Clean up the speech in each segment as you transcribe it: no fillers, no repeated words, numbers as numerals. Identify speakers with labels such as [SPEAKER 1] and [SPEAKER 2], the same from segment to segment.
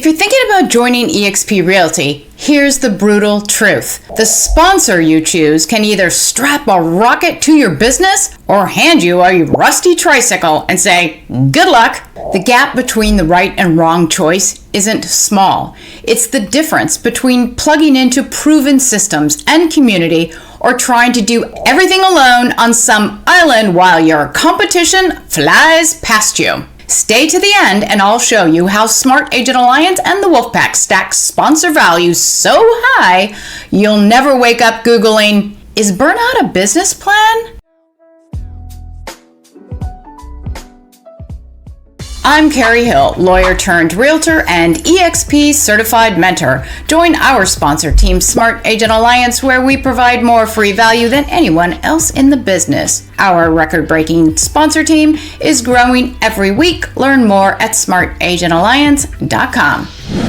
[SPEAKER 1] you're thinking about joining eXp Realty, here's the brutal truth. The sponsor you choose can either strap a rocket to your business or hand you a rusty tricycle and say, good luck. The gap between the right and wrong choice isn't small. It's the difference between plugging into proven systems and community or trying to do everything alone on some island while your competition flies past you. Stay to the end and I'll show you how Smart Agent Alliance and the Wolfpack stack sponsor value so high you'll never wake up Googling, is burnout a business plan? I'm Carrie Hill, lawyer turned realtor and eXp certified mentor. Join our sponsor team, Smart Agent Alliance, where we provide more free value than anyone else in the business. Our record-breaking sponsor team is growing every week. Learn more at smartagentalliance.com.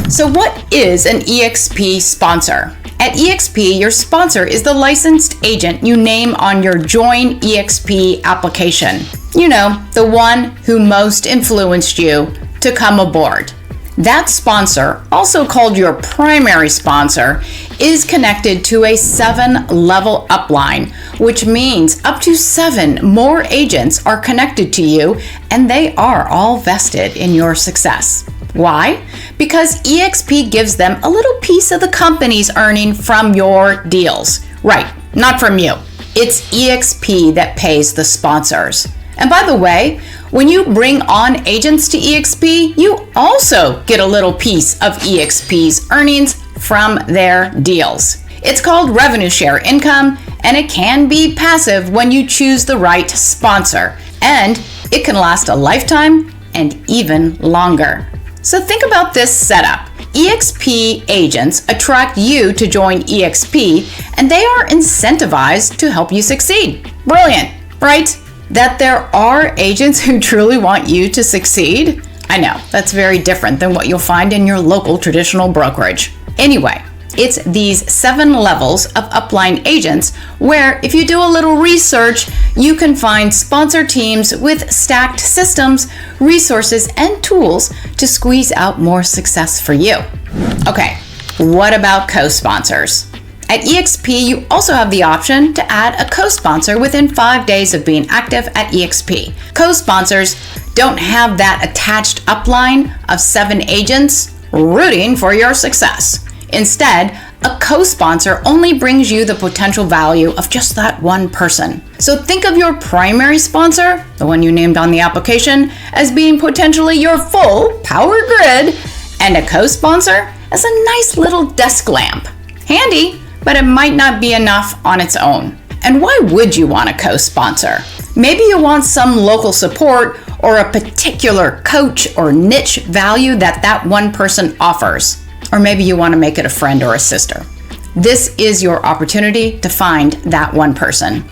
[SPEAKER 1] So what is an eXp sponsor? At eXp, your sponsor is the licensed agent you name on your Join eXp application. You know, the one who most influenced you to come aboard. That sponsor, also called your primary sponsor, is connected to a 7-level upline, which means up to 7 more agents are connected to you, and they are all vested in your success. Why? Because eXp gives them a little piece of the company's earning from your deals. Right, not from you. It's eXp that pays the sponsors. And by the way, when you bring on agents to eXp, you also get a little piece of eXp's earnings from their deals. It's called revenue share income, and it can be passive when you choose the right sponsor. And it can last a lifetime and even longer. So think about this setup. eXp agents attract you to join eXp, and they are incentivized to help you succeed. Brilliant, right? That there are agents who truly want you to succeed? I know, that's very different than what you'll find in your local traditional brokerage. Anyway, it's these 7 levels of upline agents where, if you do a little research, you can find sponsor teams with stacked systems, resources, and tools to squeeze out more success for you. Okay, what about co-sponsors? At eXp, you also have the option to add a co-sponsor within 5 days of being active at eXp. Co-sponsors don't have that attached upline of 7 agents rooting for your success. Instead, a co-sponsor only brings you the potential value of just that one person. So think of your primary sponsor, the one you named on the application, as being potentially your full power grid, and a co-sponsor as a nice little desk lamp. Handy, but it might not be enough on its own. And why would you want a co-sponsor? Maybe you want some local support or a particular coach or niche value that one person offers. Or maybe you want to make it a friend or a sister. This is your opportunity to find that one person.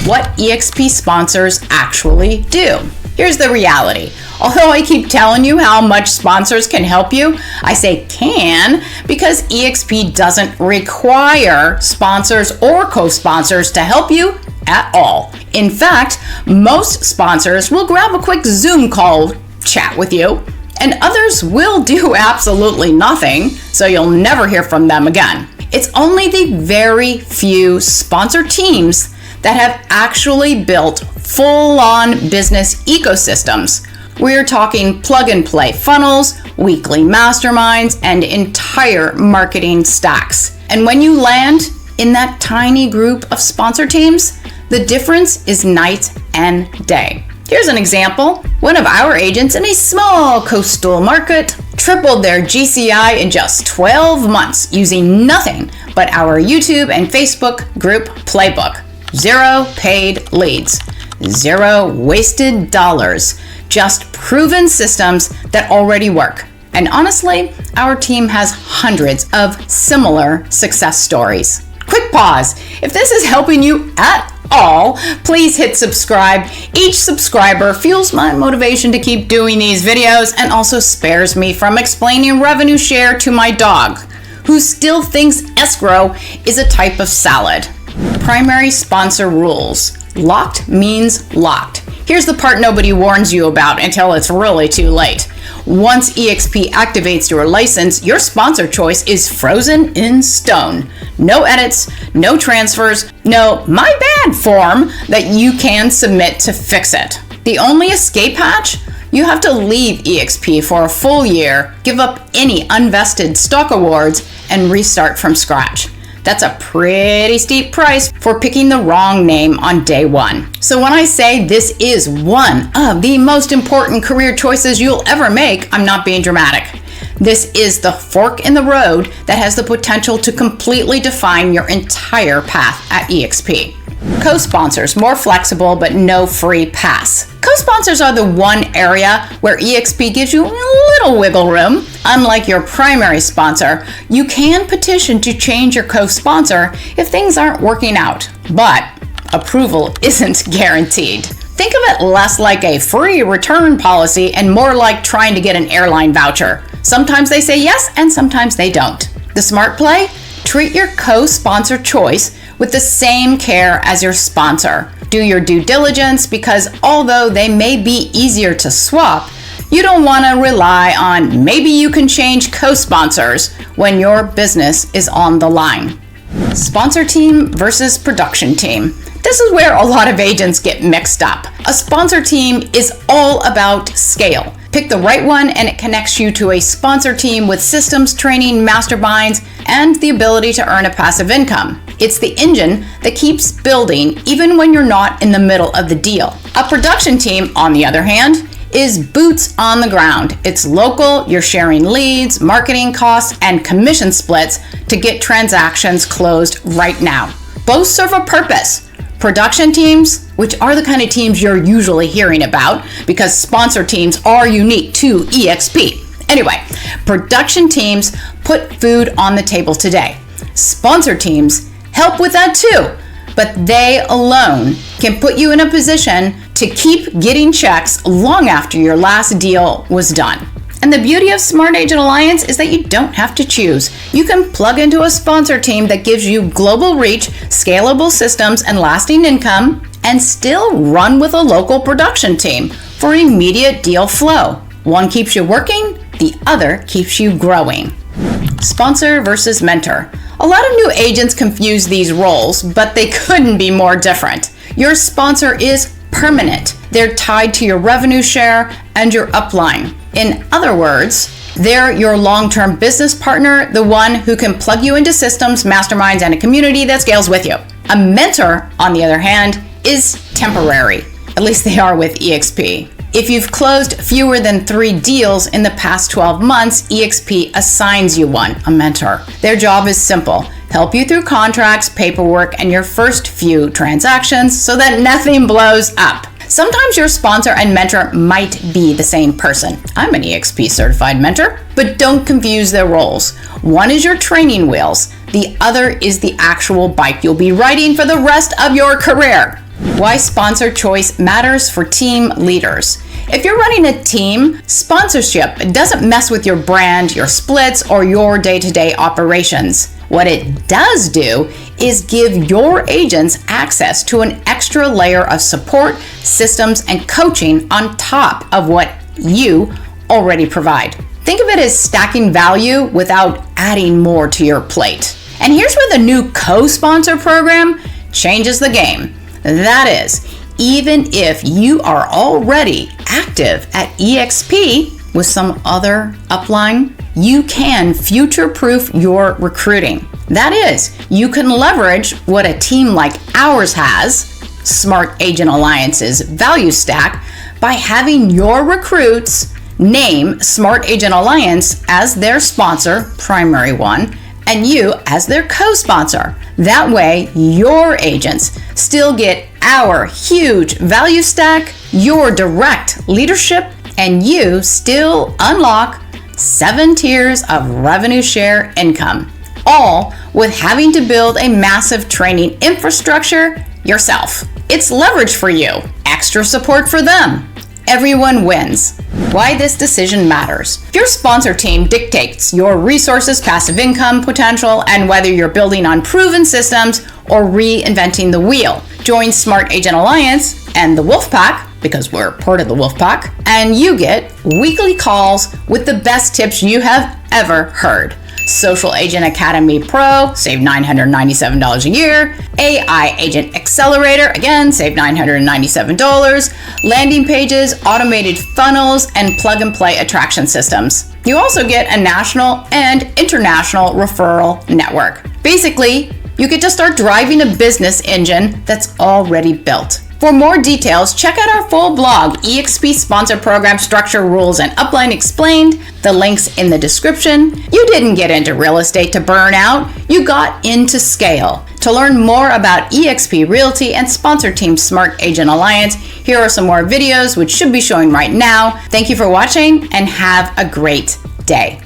[SPEAKER 1] What eXp sponsors actually do. Here's the reality. Although I keep telling you how much sponsors can help you, I say can because eXp doesn't require sponsors or co-sponsors to help you at all. In fact, most sponsors will grab a quick Zoom call chat with you, and others will do absolutely nothing, so you'll never hear from them again. It's only the very few sponsor teams that have actually built full-on business ecosystems. We're talking plug-and-play funnels, weekly masterminds, and entire marketing stacks. And when you land in that tiny group of sponsor teams, the difference is night and day. Here's an example. One of our agents in a small coastal market tripled their GCI in just 12 months using nothing but our YouTube and Facebook group playbook. 0 paid leads, 0 wasted dollars, just proven systems that already work. And honestly, our team has hundreds of similar success stories. Quick pause. If this is helping you at all, please hit subscribe. Each subscriber fuels my motivation to keep doing these videos and also spares me from explaining revenue share to my dog, who still thinks escrow is a type of salad. Primary sponsor rules. Locked means locked. Here's the part nobody warns you about until it's really too late. Once eXp activates your license, your sponsor choice is frozen in stone. No edits, no transfers, no "my bad" form that you can submit to fix it. The only escape hatch? You have to leave eXp for a full year, give up any unvested stock awards, and restart from scratch. That's a pretty steep price for picking the wrong name on day one. So when I say this is one of the most important career choices you'll ever make, I'm not being dramatic. This is the fork in the road that has the potential to completely define your entire path at eXp. Co-sponsors, more flexible but no free pass. Co-sponsors are the one area where eXp gives you a little wiggle room. Unlike your primary sponsor, you can petition to change your co-sponsor if things aren't working out, but approval isn't guaranteed. Think of it less like a free return policy and more like trying to get an airline voucher. Sometimes they say yes and sometimes they don't. The smart play? Treat your co-sponsor choice with the same care as your sponsor. Do your due diligence because although they may be easier to swap, you don't want to rely on maybe you can change co-sponsors when your business is on the line. Sponsor team versus production team. This is where a lot of agents get mixed up. A sponsor team is all about scale. Pick the right one and it connects you to a sponsor team with systems, training, masterminds, and the ability to earn a passive income. It's the engine that keeps building even when you're not in the middle of the deal. A production team, on the other hand, is boots on the ground. It's local, you're sharing leads, marketing costs, and commission splits to get transactions closed right now. Both serve a purpose. Production teams, which are the kind of teams you're usually hearing about because sponsor teams are unique to eXp. Anyway, production teams put food on the table today. Sponsor teams help with that too, but they alone can put you in a position to keep getting checks long after your last deal was done. And the beauty of Smart Agent Alliance is that you don't have to choose. You can plug into a sponsor team that gives you global reach, scalable systems, and lasting income, and still run with a local production team for immediate deal flow. One keeps you working, the other keeps you growing. Sponsor versus mentor. A lot of new agents confuse these roles, but they couldn't be more different. Your sponsor is permanent. They're tied to your revenue share and your upline. In other words, they're your long-term business partner, the one who can plug you into systems, masterminds, and a community that scales with you. A mentor, on the other hand, is temporary. At least they are with eXp. If you've closed fewer than 3 deals in the past 12 months, eXp assigns you one, a mentor. Their job is simple: help you through contracts, paperwork, and your first few transactions so that nothing blows up. Sometimes your sponsor and mentor might be the same person. I'm an eXp certified mentor, but don't confuse their roles. One is your training wheels. The other is the actual bike you'll be riding for the rest of your career. Why sponsor choice matters for team leaders. If you're running a team, sponsorship doesn't mess with your brand, your splits, or your day-to-day operations. What it does do is give your agents access to an extra layer of support, systems, and coaching on top of what you already provide. Think of it as stacking value without adding more to your plate. And here's where the new co-sponsor program changes the game. That is, even if you are already active at eXp with some other upline, you can future-proof your recruiting. That is, you can leverage what a team like ours has, Smart Agent Alliance's value stack, by having your recruits name Smart Agent Alliance as their sponsor, primary one, and you as their co-sponsor. That way, your agents still get our huge value stack, your direct leadership, and you still unlock 7 tiers of revenue share income, all with having to build a massive training infrastructure yourself. It's leverage for you, extra support for them. Everyone wins. Why this decision matters. Your sponsor team dictates your resources, passive income potential, and whether you're building on proven systems or reinventing the wheel. Join Smart Agent Alliance and the Wolf Pack, because we're part of the Wolf Pack, and you get weekly calls with the best tips you have ever heard. Social Agent Academy Pro, save $997 a year. AI Agent Accelerator, again, save $997. Landing pages, automated funnels, and plug-and-play attraction systems. You also get a national and international referral network. Basically, you get to start driving a business engine that's already built. For more details, check out our full blog, eXp Sponsor Program Structure, Rules, and Upline Explained. The link's in the description. You didn't get into real estate to burn out. You got into scale. To learn more about eXp Realty and Sponsor Team Smart Agent Alliance, here are some more videos which should be showing right now. Thank you for watching and have a great day.